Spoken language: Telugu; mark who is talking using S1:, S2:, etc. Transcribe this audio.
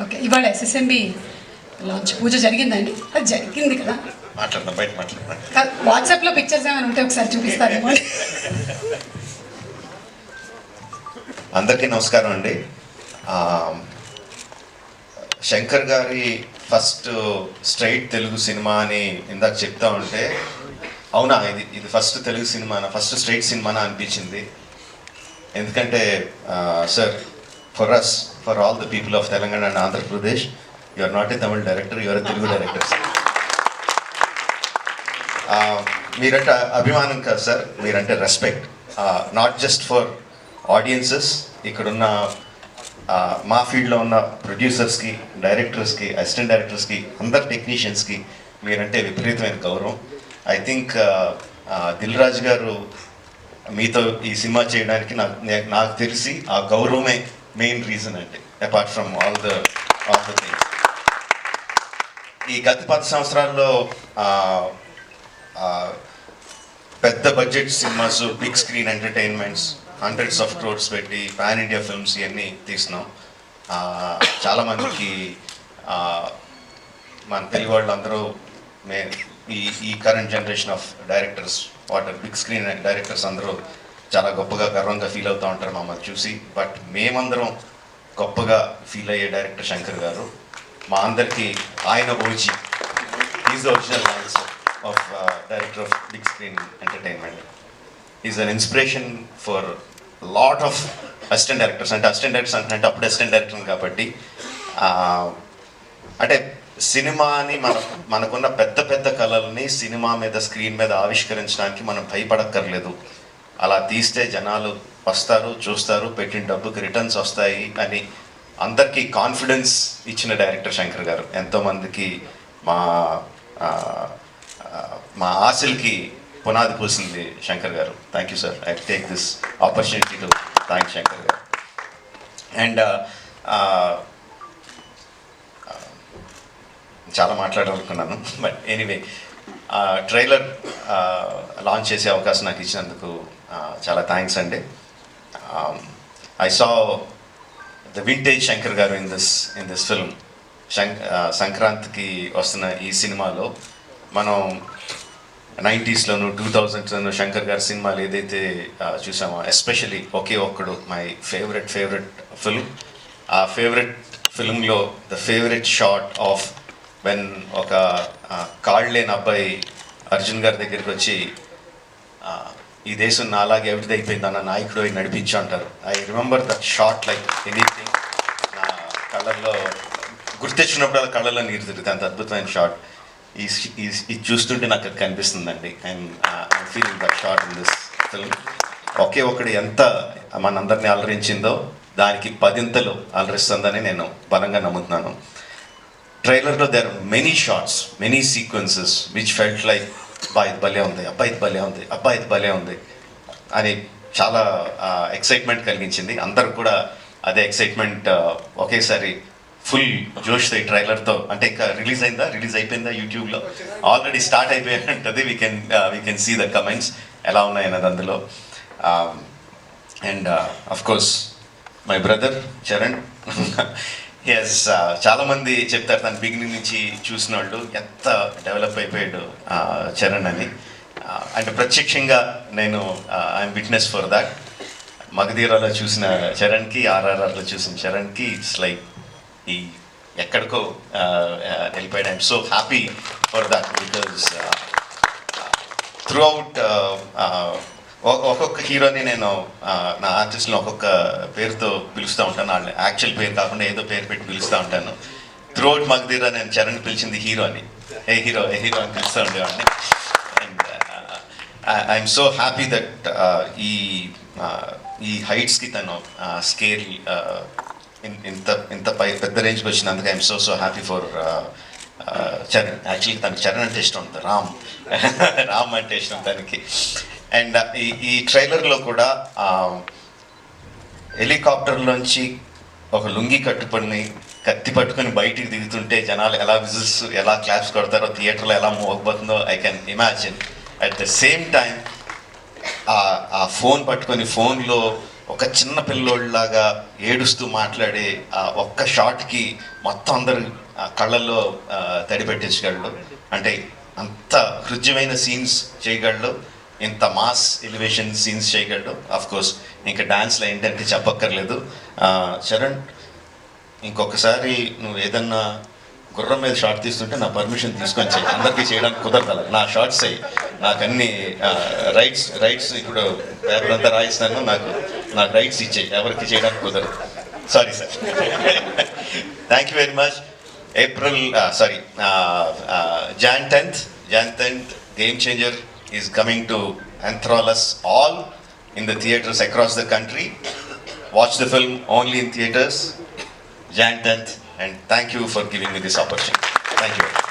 S1: ఓకే, ఇవాళ ఎస్ఎస్ఎంబి లాంచ్ పూజ జరిగిందండి? అది జరిగింది కదా,
S2: మాట్లాడదాం, బయట మాట్లాడదాం.
S1: వాట్సాప్లో పిక్చర్స్ ఏమైనా ఉంటే ఒకసారి చూపిస్తారేమో.
S2: అందరికీ నమస్కారం అండి. శంకర్ గారి ఫస్ట్ స్ట్రైట్ తెలుగు సినిమా అని ఇందాక చెప్తా ఉంటే, అవునా ఇది ఫస్ట్ తెలుగు సినిమానా, ఫస్ట్ స్ట్రైట్ సినిమానా అనిపించింది. ఎందుకంటే sir, for all the people of Telangana and Andhra Pradesh, you are not a Tamil director, you are a Telugu director. మీరంటే అభిమానం కాదు సార్, మీరంటే respect. Not just for audiences, ఇక్కడున్న మా ఫీల్డ్లో ఉన్న ప్రొడ్యూసర్స్కి, డైరెక్టర్స్కి, అసిస్టెంట్ డైరెక్టర్స్కి, అందరు టెక్నీషియన్స్కి మీరంటే విపరీతమైన గౌరవం. ఐ థింక్ దిల్ రాజు గారు మీతో ఈ సినిమా చేయడానికి నాకు తెలిసి ఆ గౌరవమే మెయిన్ రీజన్ అండి, apart from all the things. ఈ గత 10 సంవత్సరాల్లో పెద్ద budget cinemas, big screen entertainments, hundreds of crores పెట్టి పాన్ ఇండియా ఫిల్మ్స్ ఇవన్నీ తీసినాం. చాలామందికి మన తెలుగు వాళ్ళందరూ ఈ current generation of directors, big screen directors అందరూ చాలా గొప్పగా, గర్వంగా ఫీల్ అవుతూ ఉంటారు మమ్మల్ని చూసి. బట్ మేమందరం గొప్పగా ఫీల్ అయ్యే డైరెక్టర్ శంకర్ గారు. మా అందరికీ ఆయన OG, is the original answer of director of big screen entertainment. Is an inspiration for lot of assistant directors. అంటే అసిస్టెంట్ డైరెక్టర్స్ అంటే అప్పుడు అసిస్టెంట్ డైరెక్టర్ కాబట్టి, అంటే సినిమాని మనకున్న పెద్ద పెద్ద కళల్ని సినిమా మీద, స్క్రీన్ మీద ఆవిష్కరించడానికి మనం భయపడక్కర్లేదు. అలా తీస్తే జనాలు వస్తారు, చూస్తారు, పెట్టిన డబ్బుకి రిటర్న్స్ వస్తాయి అని అందరికీ కాన్ఫిడెన్స్ ఇచ్చిన డైరెక్టర్ శంకర్ గారు. ఎంతోమందికి మా ఆశలకి పునాది పూసింది శంకర్ గారు. Thank you sir. I take this opportunity to thank Shankar గారు. అండ్ చాలా మాట్లాడాలనుకున్నాను, బట్ ఎనీవే, ట్రైలర్ లాంచ్ చేసే అవకాశం నాకు ఇచ్చినందుకు చాలా థ్యాంక్స్ అండి. I saw the vintage Shankar గారు ఇన్ దిస్ ఫిల్మ్. సంక్రాంతికి వస్తున్న ఈ సినిమాలో మనం 90స్లోను 2000స్లోను శంకర్ గారి సినిమాలు ఏదైతే చూసామో, especially Oke Okkadu my favourite film. ఆ ఫేవరెట్ ఫిల్మ్లో the favourite shot of when ఒక కాళ్ళు లేని అబ్బాయి అర్జున్ గారి దగ్గరికి వచ్చి, ఈ దేశం నాలాగే ఎవరిది అయిపోయింది అన్న నాయకుడు నడిపించు అంటారు. I remember that shot like anything. నా కళ్ళల్లో గుర్తెచ్చినప్పుడు కళ్ళల్లో నీరు తిరుగుతుంది, అంత అద్భుతమైన షాట్. ఇది చూస్తుంటే నాకు అది కనిపిస్తుందండి. I'm feeling that shot in this film. ఒకే ఒకటి ఎంత మనందరినీ అలరించిందో దానికి 10 అలరిస్తుందని నేను బలంగా నమ్ముతున్నాను. ట్రైలర్లో there are many shots, many sequences which felt like అబ్బాయి భలే ఉంది, అబ్బాయి భలే ఉంది అని చాలా ఎక్సైట్మెంట్ కలిగించింది. అందరు కూడా అదే ఎక్సైట్మెంట్ ఒకేసారి ఫుల్ జోష్తో ఈ ట్రైలర్తో. అంటే ఇంకా రిలీజ్ అయిపోయిందా యూట్యూబ్లో? ఆల్రెడీ స్టార్ట్ అయిపోయి ఉంటుంది. We can see the comments ఎలా ఉన్నాయన్నది అందులో. And of course my brother Charan. Yes, చాలామంది చెప్తారు తన బిగినింగ్ నుంచి చూసిన వాళ్ళు ఎంత డెవలప్ అయిపోయాడు చరణ్ అని. అంటే ప్రత్యక్షంగా నేను ఐఎమ్ విట్నెస్ ఫర్ దాట్. మగధీరాలో చూసిన చరణ్కి, ఆర్ఆర్ఆర్లో చూసిన చరణ్కి ఇట్స్ లైక్ ఈ ఎక్కడికో వెళ్ళిపోయాడు. I'm so happy for that because through out ఒక్కొక్క హీరోని నేను నా ఆర్టిస్ట్ని ఒక్కొక్క పేరుతో పిలుస్తూ ఉంటాను. వాళ్ళని యాక్చువల్ పేరు కాకుండా ఏదో పేరు పెట్టి పిలుస్తూ ఉంటాను. త్రూ అవుట్ మగధీరా నేను చరణ్ పిలిచింది హీరో అని, ఏ హీరో అని పిలుస్తూ ఉండేవాడిని. And I'm so happy that ఈ హైట్స్కి తను స్కేల్ ఇంత పెద్ద రేంజ్కి వచ్చినందుకు I'm so happy for Charan. Actually తనకి చరణ్ అంటే ఇష్టం ఉంటుంది, రామ్ అంటే ఇష్టం తనకి. అండ్ ఈ ట్రైలర్లో కూడా హెలికాప్టర్లోంచి ఒక లుంగి కట్టుకొని కత్తి పట్టుకొని బయటికి దిగుతుంటే జనాలు ఎలా విజిల్స్, ఎలా క్లాప్స్ కొడతారో, థియేటర్లో ఎలా మూవ్ అయిపోతుందో I can imagine. At the same time ఆ ఫోన్ పట్టుకొని ఫోన్లో ఒక చిన్న పిల్లోళ్ళలాగా ఏడుస్తూ మాట్లాడే ఆ ఒక్క షాట్కి మొత్తం అందరు కళ్ళల్లో తడి పెట్టించగలడు. అంటే అంత హృద్యమైన సీన్స్ చేయగలడు, ఇంత మాస్ ఎలివేషన్ సీన్స్ చేయగలడు. ఆఫ్ కోర్స్ ఇంకా డాన్స్లో ఏంటంటే చెప్పక్కర్లేదు. చరణ్, ఇంకొకసారి నువ్వు ఏదన్నా గుర్రం మీద షార్ట్ తీస్తుంటే నా పర్మిషన్ తీసుకొని చేయి. అందరికీ చేయడానికి కుదరదు, నా షార్ట్స్ అయ్యి నాకు అన్ని రైట్స్ ఇప్పుడు పేపర్ అంతా రాయిస్తాను, నాకు రైట్స్ ఇచ్చేయి, ఎవరికి చేయడానికి కుదరదు. Sorry sir. Thank you very much. Jan 10th, Game Changer is coming to enthrall us all in the theatres across the country. Watch the film only in theatres, Jan 10th, and thank you for giving me this opportunity. Thank you.